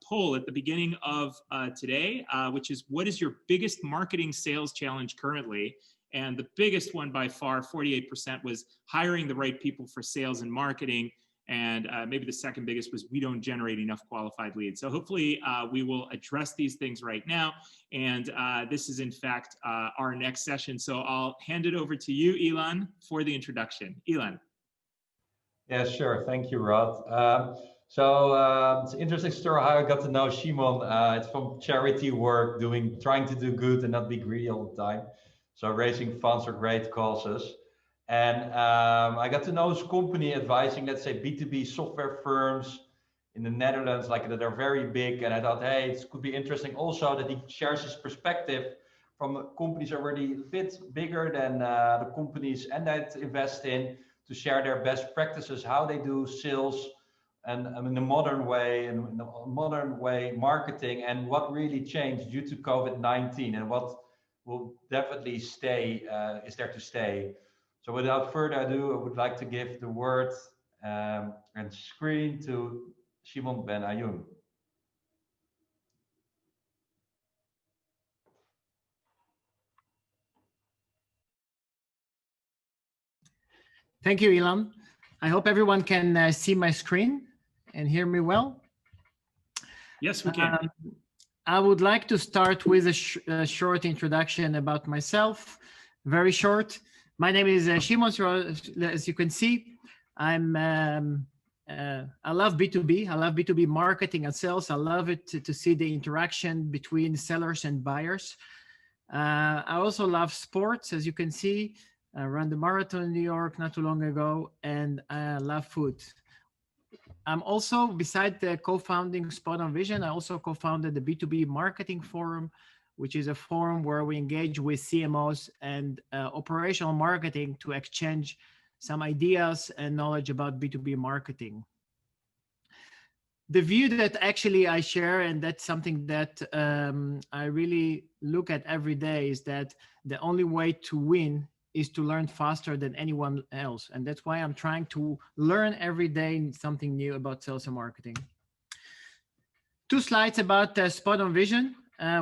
poll at the beginning of today, which is, what is your biggest marketing sales challenge currently? And the biggest one by far, 48%, was hiring the right people for sales and marketing. And maybe the second biggest was, we don't generate enough qualified leads. So hopefully we will address these things right now. And this is in fact our next session. So I'll hand it over to you, Ayoun, for the introduction. Ayoun. Yeah, sure. Thank you, Rod. It's an interesting story how I got to know Shimon. It's from charity work, trying to do good and not be greedy all the time. So raising funds for great causes. And I got to know his company advising, let's say, B2B software firms in the Netherlands, like that are very big. And I thought, hey, it could be interesting also that he shares his perspective from companies already a bit bigger than the companies Endeit invest in, to share their best practices, how they do sales and in a modern way, and in a modern way marketing, and what really changed due to COVID-19 and what will definitely stay, is there to stay. So without further ado, I would like to give the word and screen to Shimon Ben Ayoun. Thank you, Ayoun. I hope everyone can see my screen and hear me well. Yes, we can. I would like to start with a short introduction about myself, very short. My name is Shimon. As you can see, I love B2B. I love B2B marketing and sales. I love it to see the interaction between sellers and buyers. I also love sports, as you can see. I ran the marathon in New York not too long ago, and I love food. I'm also, beside the co-founding SpotOnVision, I also co-founded the B2B Marketing Forum, which is a forum where we engage with CMOs and operational marketing to exchange some ideas and knowledge about B2B marketing. The view that actually I share, and that's something that I really look at every day, is that the only way to win is to learn faster than anyone else. And that's why I'm trying to learn every day something new about sales and marketing. 2 slides about SpotOnVision.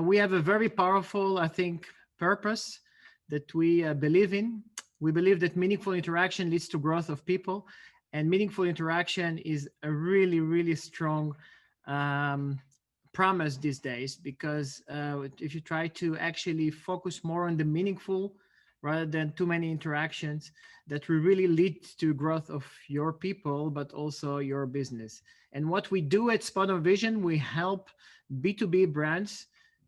We have a very powerful, I think, purpose that we believe in. We believe that meaningful interaction leads to growth of people, and meaningful interaction is a really, really strong promise these days, because if you try to actually focus more on the meaningful rather than too many interactions, that will really lead to growth of your people, but also your business. And what we do at SpotOnVision, we help B2B brands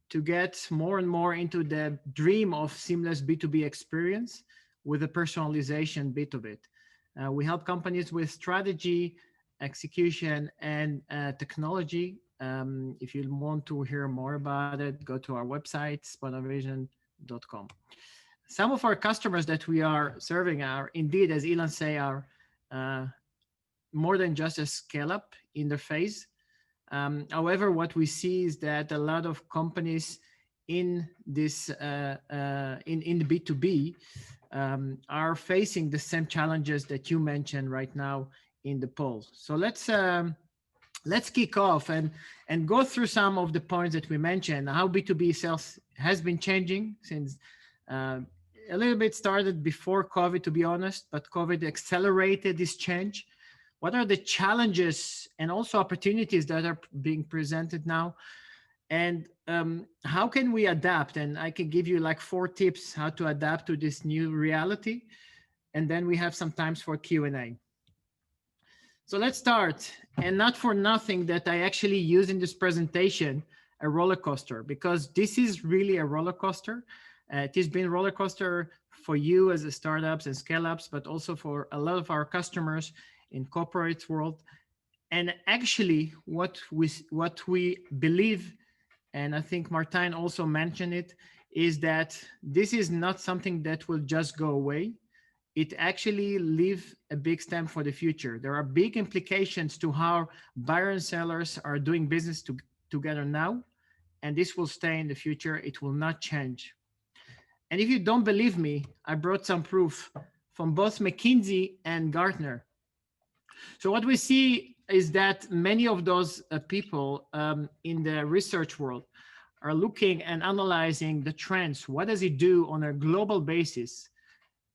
to get more and more into the dream of seamless B2B experience with the personalization bit of it. We help companies with strategy, execution, and technology. If you want to hear more about it, go to our website, SpotOnVision.com. Some of our customers that we are serving are indeed, as Ayoun say, are more than just a scale-up interface. However, what we see is that a lot of companies in this in the B2B are facing the same challenges that you mentioned right now in the poll. So let's kick off and go through some of the points that we mentioned. How B2B sales has been changing since. A little bit started before COVID, to be honest, but COVID accelerated this change. What are the challenges and also opportunities that are being presented now? And how can we adapt? And I can give you like 4 tips how to adapt to this new reality. And then we have some times for Q&A. So let's start. And not for nothing that I actually use in this presentation a roller coaster, because this is really a roller coaster. It has been a roller coaster for you as a startups and scale-ups, but also for a lot of our customers in corporate world. And actually what we believe, and I think Martijn also mentioned it, is that this is not something that will just go away. It actually leaves a big stamp for the future. There are big implications to how buyers and sellers are doing business together now, and this will stay in the future. It will not change. And if you don't believe me, I brought some proof from both McKinsey and Gartner. So what we see is that many of those people in the research world are looking and analyzing the trends. What does it do on a global basis?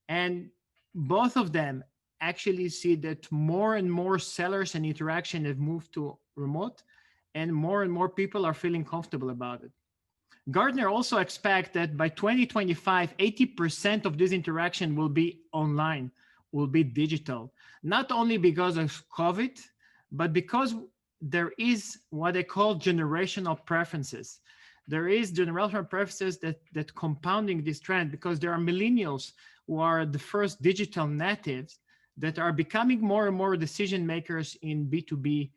And both of them actually see that more and more sellers and interaction have moved to remote, and more people are feeling comfortable about it. Gartner also expects that by 2025, 80% of this interaction will be online, will be digital, not only because of COVID, but because there is what they call generational preferences. There is generational preferences that compounding this trend, because there are millennials who are the first digital natives that are becoming more and more decision makers in B2B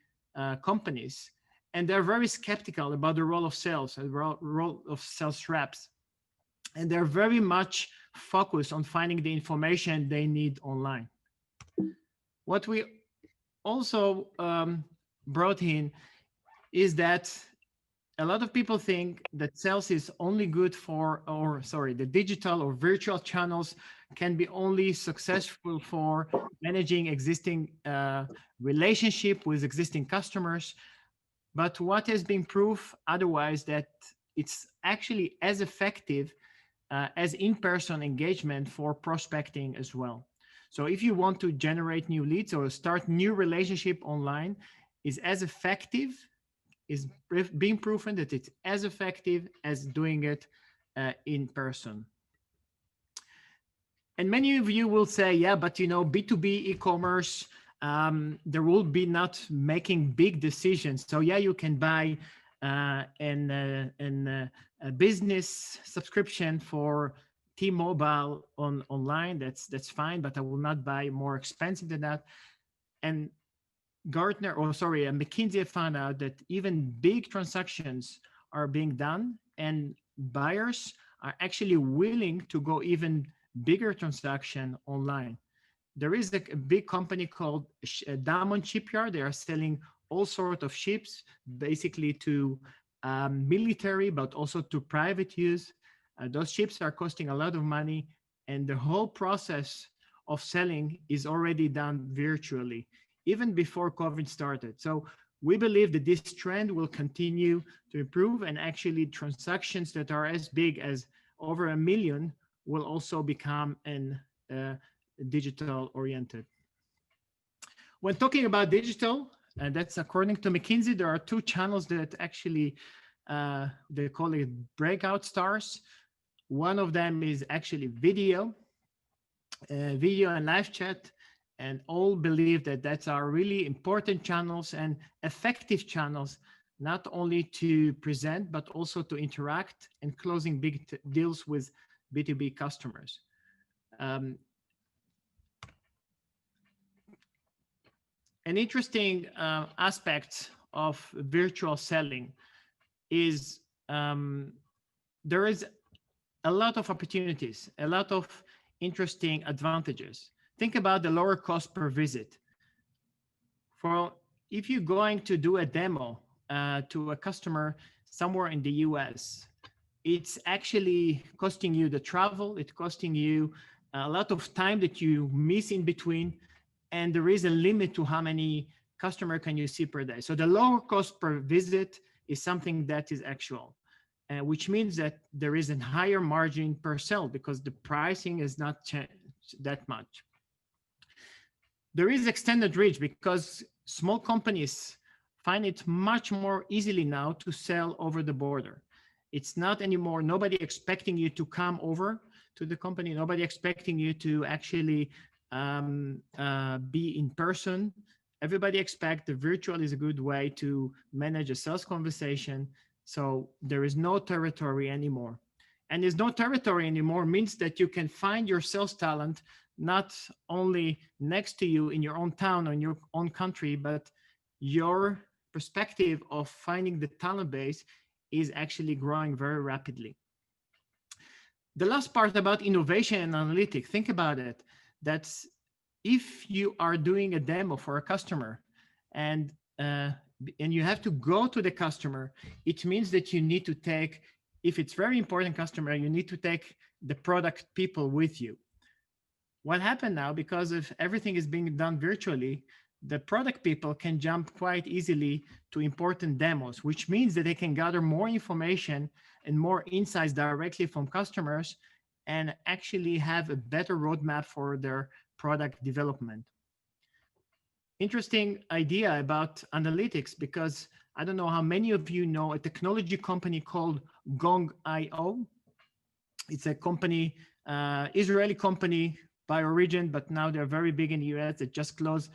companies. And they're very skeptical about the role of sales, the role of sales reps. And they're very much focused on finding the information they need online. What we also brought in is that a lot of people think that sales is only good for, or sorry, the digital or virtual channels can be only successful for managing existing relationship with existing customers. But what has been proved otherwise, that it's actually as effective as in-person engagement for prospecting as well. So if you want to generate new leads or start new relationship online, is as effective, is being proven that it's as effective as doing it in person. And many of you will say, yeah, but you know, B2B e-commerce, there will be not making big decisions. So yeah, you can buy a business subscription for T-Mobile online. That's fine, but I will not buy more expensive than that. And McKinsey found out that even big transactions are being done, and buyers are actually willing to go even bigger transaction online. There is a big company called Diamond Shipyard. They are selling all sorts of ships, basically to military, but also to private use. Those ships are costing a lot of money, and the whole process of selling is already done virtually, even before COVID started. So we believe that this trend will continue to improve, and actually transactions that are as big as over 1 million will also become digital oriented. When talking about digital, and that's according to McKinsey, there are two channels that actually they call it breakout stars. One of them is actually video and live chat, and all believe that that's our really important channels and effective channels, not only to present, but also to interact and closing big deals with B2B customers. An interesting aspect of virtual selling is there is a lot of opportunities, a lot of interesting advantages. Think about the lower cost per visit. If you're going to do a demo to a customer somewhere in the US, it's actually costing you the travel, it's costing you a lot of time that you miss in between, and there is a limit to how many customers can you see per day. So the lower cost per visit is something that is actual, which means that there is a higher margin per sale because the pricing is not changed that much. There is extended reach because small companies find it much more easily now to sell over the border. It's not anymore, nobody expecting you to come over to the company, nobody expecting you to actually be in person. Everybody expects the virtual is a good way to manage a sales conversation. So there is no territory anymore. And there's no territory anymore means that you can find your sales talent not only next to you in your own town or in your own country, but your perspective of finding the talent base is actually growing very rapidly. The last part about innovation and analytics, think about it. That's if you are doing a demo for a customer and you have to go to the customer, it means that you need to take, if it's very important customer, you need to take the product people with you. What happened now, because of everything is being done virtually, the product people can jump quite easily to important demos, which means that they can gather more information and more insights directly from customers and actually have a better roadmap for their product development. Interesting idea about analytics, because I don't know how many of you know a technology company called Gong.io. It's a company, Israeli company by origin, but now they're very big in the US. They just closed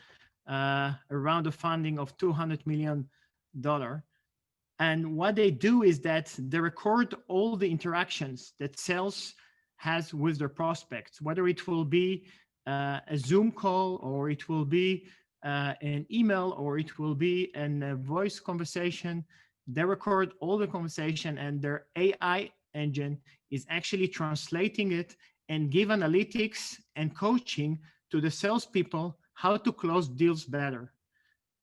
a round of funding of $200 million. And what they do is that they record all the interactions that sales has with their prospects, whether it will be a Zoom call, or it will be an email, or it will be a voice conversation. They record all the conversation, and their AI engine is actually translating it and give analytics and coaching to the salespeople how to close deals better.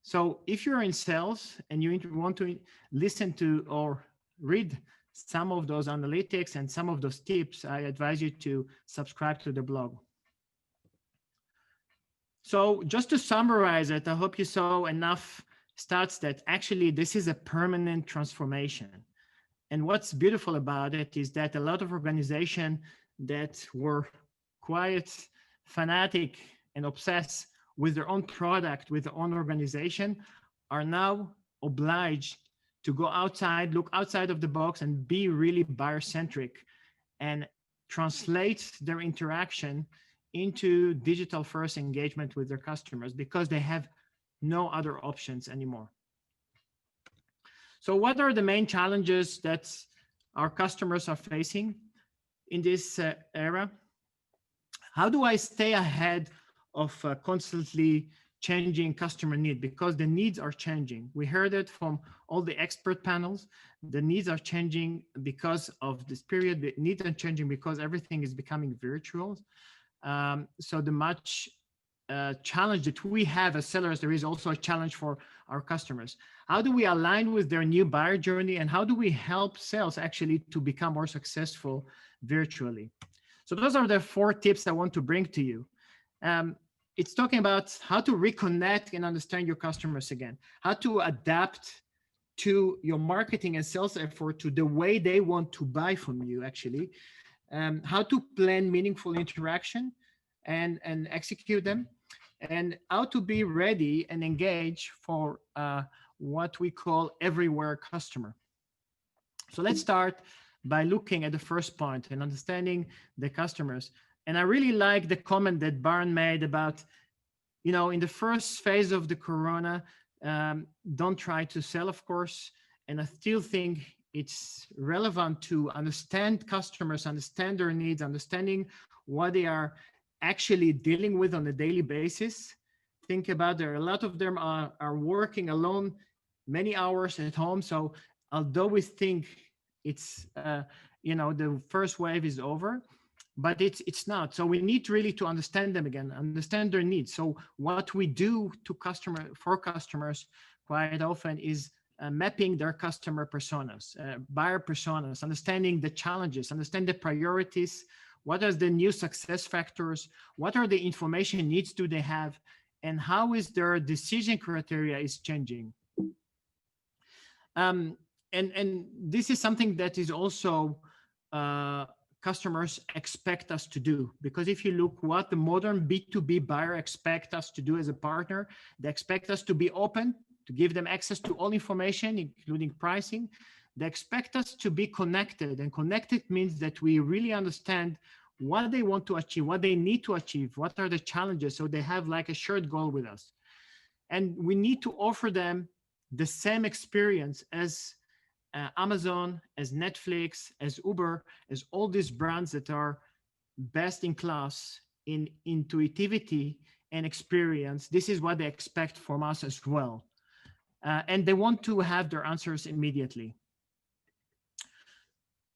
So if you're in sales and you want to listen to or read some of those analytics and some of those tips, I advise you to subscribe to the blog. So just to summarize it, I hope you saw enough stats that actually this is a permanent transformation. And what's beautiful about it is that a lot of organizations that were quite fanatic and obsessed with their own product, with their own organization, are now obliged to go outside, look outside of the box, and be really buyer-centric and translate their interaction into digital-first engagement with their customers, because they have no other options anymore. So what are the main challenges that our customers are facing in this era? How do I stay ahead of constantly changing customer need? Because the needs are changing. We heard it from all the expert panels. The needs are changing because of this period. The needs are changing because everything is becoming virtual. So the much challenge that we have as sellers, there is also a challenge for our customers. How do we align with their new buyer journey, and how do we help sales actually to become more successful virtually? So those are the 4 tips I want to bring to you. It's talking about how to reconnect and understand your customers again, how to adapt to your marketing and sales effort to the way they want to buy from you actually, how to plan meaningful interaction and execute them, and how to be ready and engage for what we call everywhere customer. So let's start by looking at the first point and understanding the customers. And I really like the comment that Baron made about, you know, in the first phase of the Corona, don't try to sell, of course. And I still think it's relevant to understand customers, understand their needs, understanding what they are actually dealing with on a daily basis. Think about there, a lot of them are working alone many hours at home. So although we think it's, you know, the first wave is over, but it's not. So we need really to understand them again, understand their needs. So what we do to for customers quite often is mapping their customer personas, buyer personas, understanding the challenges, understand the priorities, what are the new success factors, what are the information needs do they have, and how is their decision criteria is changing. And this is something that is also customers expect us to do, because if you look what the modern B2B buyer expect us to do as a partner, they expect us to be open, to give them access to all information, including pricing. They expect us to be connected, and connected means that we really understand what they want to achieve, what they need to achieve, what are the challenges, so they have like a shared goal with us. And we need to offer them the same experience as Amazon, as Netflix, as Uber, as all these brands that are best in class in intuitivity and experience. This is what they expect from us as well. And they want to have their answers immediately.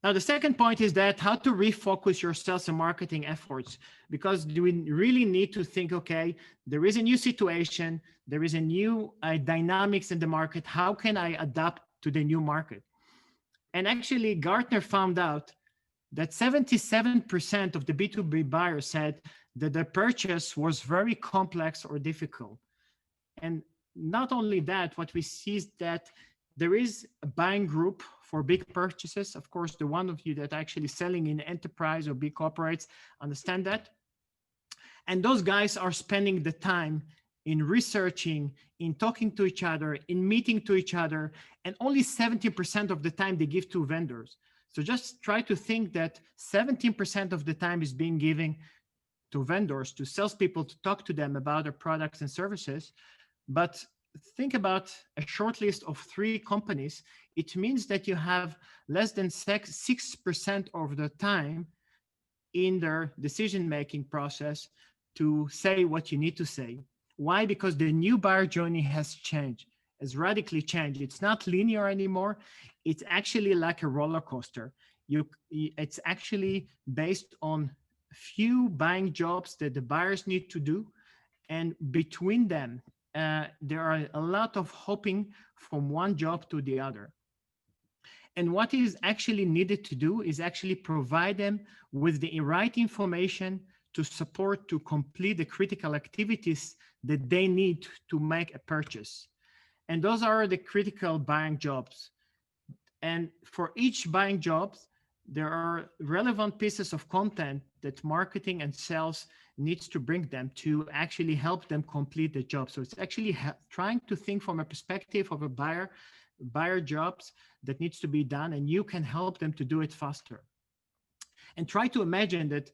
Now, the second point is that how to refocus your sales and marketing efforts, because we really need to think, okay, there is a new situation, there is a new dynamics in the market. How can I adapt to the new market? And actually, Gartner found out that 77% of the B2B buyers said that the purchase was very complex or difficult. And not only that, what we see is that there is a buying group for big purchases. Of course, the one of you that are actually selling in enterprise or big corporates understand that. And those guys are spending the time in researching, in talking to each other, in meeting to each other, and only 70% of the time they give to vendors. So just try to think that 17% of the time is being given to vendors, to salespeople, to talk to them about their products and services. But think about a short list of 3 companies. It means that you have less than 6% of the time in their decision-making process to say what you need to say. Why? Because the new buyer journey has changed, has radically changed. It's not linear anymore. It's actually like a roller coaster. It's actually based on few buying jobs that the buyers need to do. And between them, there are a lot of hopping from one job to the other. And what is actually needed to do is actually provide them with the right information to support, to complete the critical activities that they need to make a purchase. And those are the critical buying jobs. And for each buying job, there are relevant pieces of content that marketing and sales needs to bring them to actually help them complete the job. So it's actually trying to think from a perspective of a buyer jobs that needs to be done, and you can help them to do it faster. And try to imagine that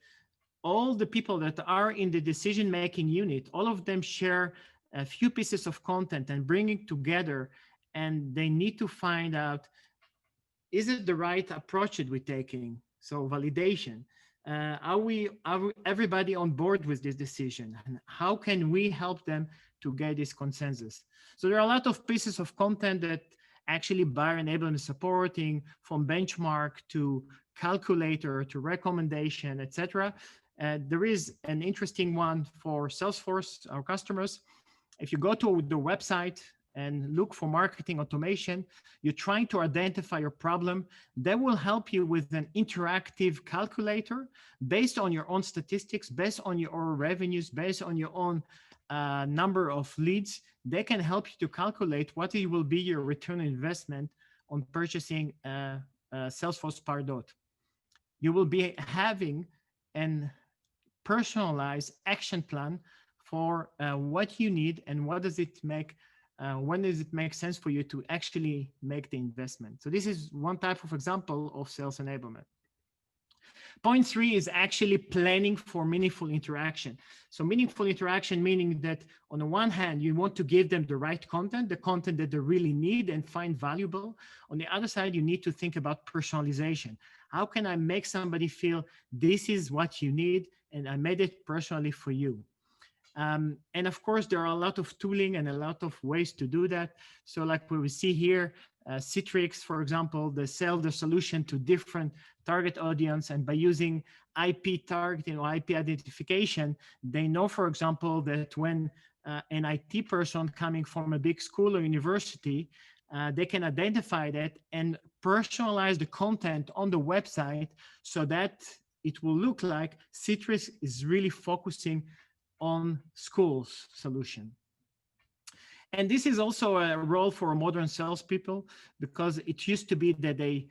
all the people that are in the decision-making unit, all of them share a few pieces of content and bring it together, and they need to find out, is it the right approach that we're taking? So validation. Are everybody on board with this decision? And how can we help them to get this consensus? So there are a lot of pieces of content that actually buyer enablement supporting, from benchmark to calculator to recommendation, etc. There is an interesting one for Salesforce, our customers. If you go to the website and look for marketing automation, you're trying to identify your problem. That will help you with an interactive calculator based on your own statistics, based on your revenues, based on your own number of leads. They can help you to calculate what it will be your return on investment on purchasing Salesforce Pardot. You will be having an personalized action plan for what you need and what does it make, when does it make sense for you to actually make the investment. So this is one type of example of sales enablement. Point 3 is actually planning for meaningful interaction. So meaningful interaction, meaning that on the one hand, you want to give them the right content, the content that they really need and find valuable. On the other side, you need to think about personalization. How can I make somebody feel this is what you need and I made it personally for you? And of course, there are a lot of tooling and a lot of ways to do that. So like we see here, Citrix, for example, they sell the solution to different target audience, and by using IP targeting or IP identification, they know, for example, that when an IT person coming from a big school or university, they can identify that and personalize the content on the website so that it will look like Citrix is really focusing on schools solution. And this is also a role for modern salespeople, because it used to be that they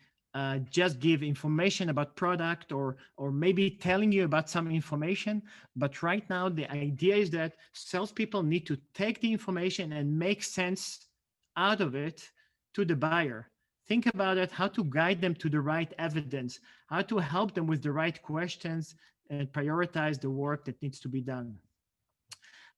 just give information about product or maybe telling you about some information. But right now, the idea is that salespeople need to take the information and make sense out of it to the buyer. Think about it, how to guide them to the right evidence, how to help them with the right questions and prioritize the work that needs to be done.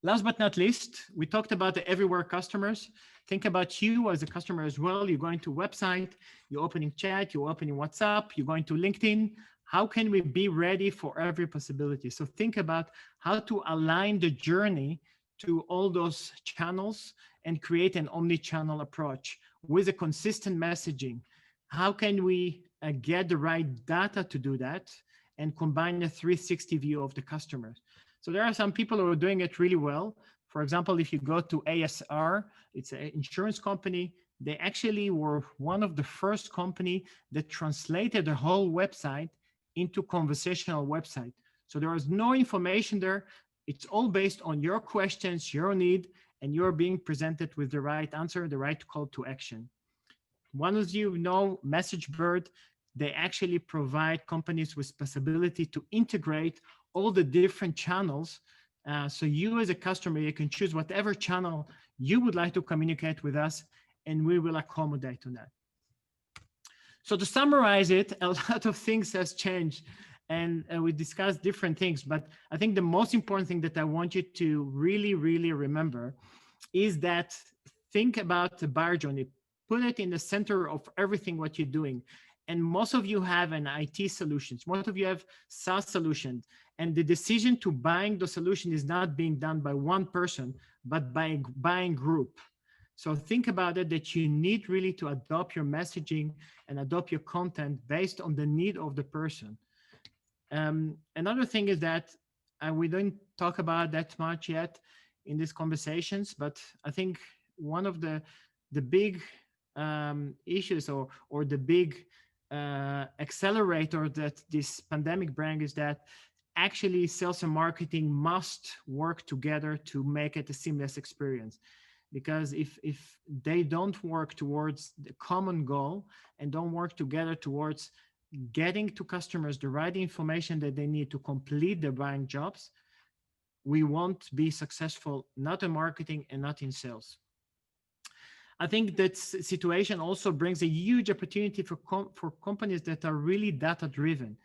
Last but not least, we talked about the everywhere customers. Think about you as a customer as well. You're going to a website, you're opening chat, you're opening WhatsApp, you're going to LinkedIn. How can we be ready for every possibility? So think about how to align the journey to all those channels and create an omni-channel approach with a consistent messaging. How can we get the right data to do that and combine a 360 view of the customers? So there are some people who are doing it really well. For example, if you go to ASR, it's an insurance company. They actually were one of the first company that translated the whole website into conversational website. So there is no information there. It's all based on your questions, your need, and you're being presented with the right answer, the right call to action. One of you know MessageBird, they actually provide companies with possibility to integrate all the different channels. So you as a customer, you can choose whatever channel you would like to communicate with us, and we will accommodate to that. So to summarize it, a lot of things has changed, and we discussed different things, but I think the most important thing that I want you to really, really remember is that think about the buyer journey, put it in the center of everything what you're doing. And most of you have an IT solutions, most of you have SaaS solutions, and the decision to buying the solution is not being done by one person, but by a buying group. So think about it, that you need really to adopt your messaging and adopt your content based on the need of the person. Another thing is that we don't talk about that much yet in these conversations, but I think one of the big issues or the big accelerator that this pandemic brings is that actually sales and marketing must work together to make it a seamless experience. Because if they don't work towards the common goal and don't work together towards getting to customers the right information that they need to complete their buying jobs, we won't be successful, not in marketing and not in sales. I think that situation also brings a huge opportunity for companies that are really data driven.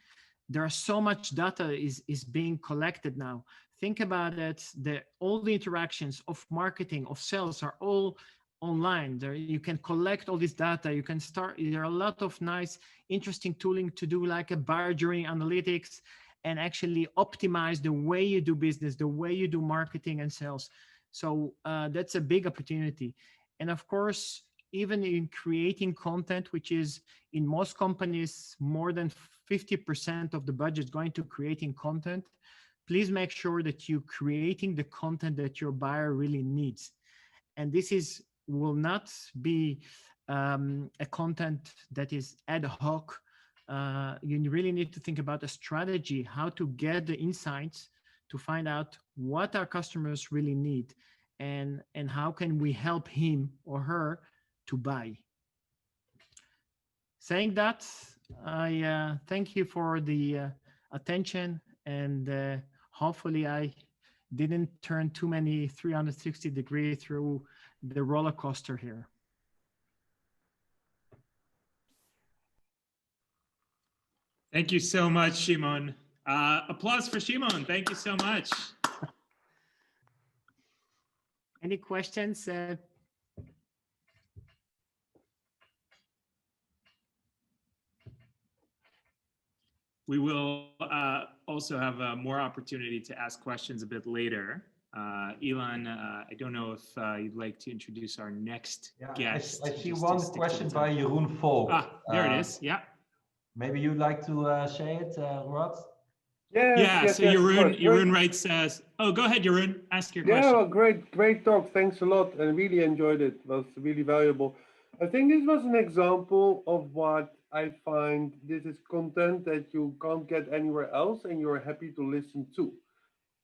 There are so much data is being collected now. Think about it, all the interactions of marketing, of sales are all online. There, you can collect all this data. You can start, there are a lot of nice, interesting tooling to do like a buyer journey analytics and actually optimize the way you do business, the way you do marketing and sales. So that's a big opportunity. And of course, even in creating content, which is in most companies, more than 50% of the budget is going to creating content, please make sure that you're creating the content that your buyer really needs. And this will not be a content that is ad hoc. You really need to think about a strategy, how to get the insights to find out what our customers really need and how can we help him or her to buy. Saying that, I thank you for the attention, and hopefully I didn't turn too many 360 degrees through the roller coaster here. Thank you so much, Shimon. Applause for Shimon. Thank you so much. Any questions? We will also have more opportunity to ask questions a bit later. Elon, I don't know if you'd like to introduce our next guest. I see one question by Jeroen Volk. There it is. Yeah. Maybe you'd like to say it, Rod? Yes, so Jeroen writes, oh, go ahead, Jeroen. Ask your question. Yeah, well, great talk. Thanks a lot. I really enjoyed it. It was really valuable. I think this was an example of what I find this is content that you can't get anywhere else and you're happy to listen to.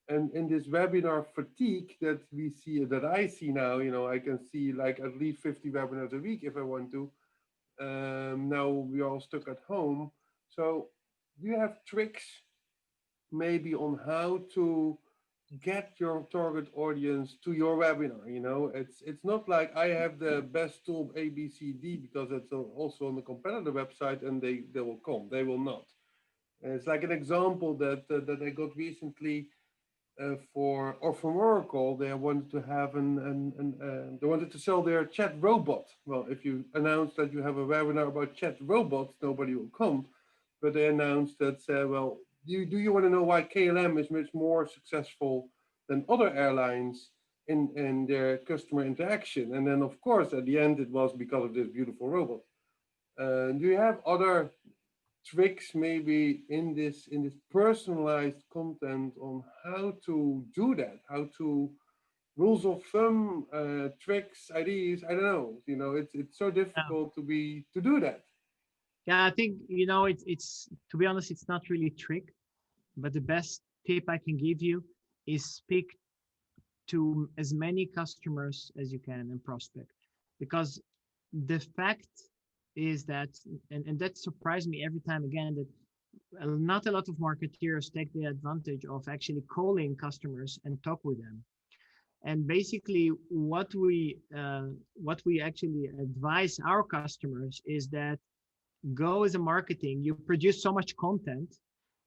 And in this webinar fatigue that we see, that I see now, I can see like at least 50 webinars a week if I want to. Now we're all stuck at home. So do you have tricks maybe on how to get your target audience to your webinar? It's not like I have the best tool A, B, C, D, because it's also on the competitor website and they will come. They will not. And it's like an example that I got recently from Oracle. They wanted to have they wanted to sell their chat robot. Well, if you announce that you have a webinar about chat robots, nobody will come. But they announced that, well, do you want to know why KLM is much more successful than other airlines in their customer interaction? And then, of course, at the end, it was because of this beautiful robot. Do you have other tricks maybe in this personalized content on how to do that? How to rules of thumb, tricks, ideas? I don't know. It's so difficult to do that. Yeah, I think it's to be honest, it's not really a trick, but the best tip I can give you is speak to as many customers as you can and prospect, because the fact is that, and that surprised me every time again, that not a lot of marketeers take the advantage of actually calling customers and talk with them. And basically what we actually advise our customers is that go as a marketing, you produce so much content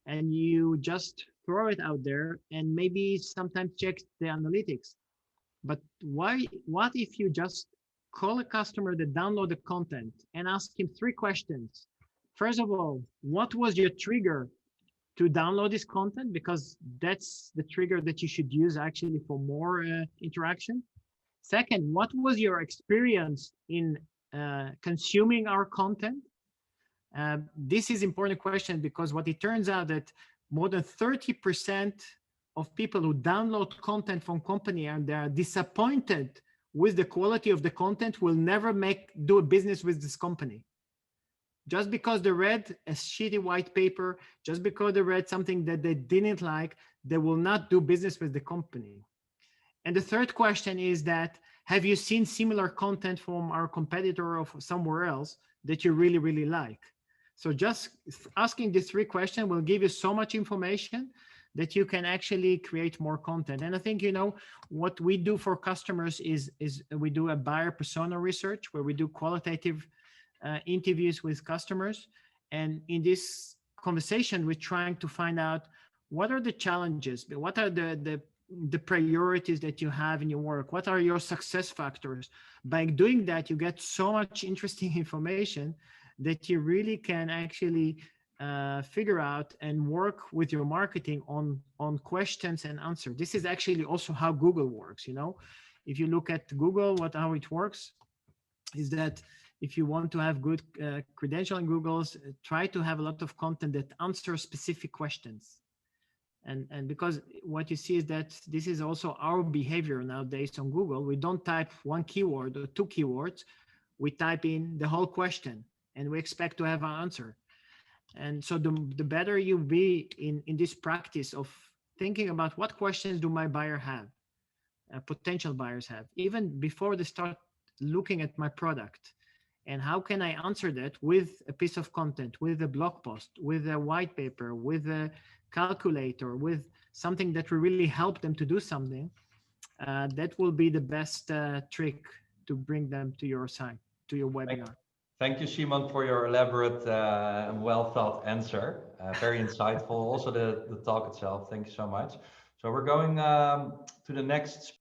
and you just throw it out there and maybe sometimes check the analytics. But what if you just call a customer that download the content and ask him 3 questions? First of all, what was your trigger to download this content? Because that's the trigger that you should use actually for more interaction. Second, what was your experience in consuming our content? This is important question, because what it turns out that more than 30% of people who download content from company and they are disappointed with the quality of the content will never do a business with this company. Just because they read a shitty white paper, just because they read something that they didn't like, they will not do business with the company. And the third question is that, have you seen similar content from our competitor or somewhere else that you really, really like? So just asking these 3 questions will give you so much information that you can actually create more content. And I think, what we do for customers is we do a buyer persona research where we do qualitative interviews with customers. And in this conversation, we're trying to find out what are the challenges, what are the priorities that you have in your work, what are your success factors. By doing that, you get so much interesting information that you really can actually figure out and work with your marketing on questions and answers. This is actually also how Google works. If you look at Google, how it works is that if you want to have good credential in Google's, try to have a lot of content that answers specific questions. And because what you see is that this is also our behavior nowadays on Google. We don't type 1 keyword or 2 keywords. We type in the whole question and we expect to have an answer. And so the better you be in this practice of thinking about what questions do my buyer have, potential buyers have, even before they start looking at my product. And how can I answer that with a piece of content, with a blog post, with a white paper, with a calculator, with something that will really help them to do something? That will be the best trick to bring them to your site, to your webinar. Thank you, Shimon, for your elaborate and well thought answer. Very insightful. Also the talk itself. Thank you so much. So we're going to the next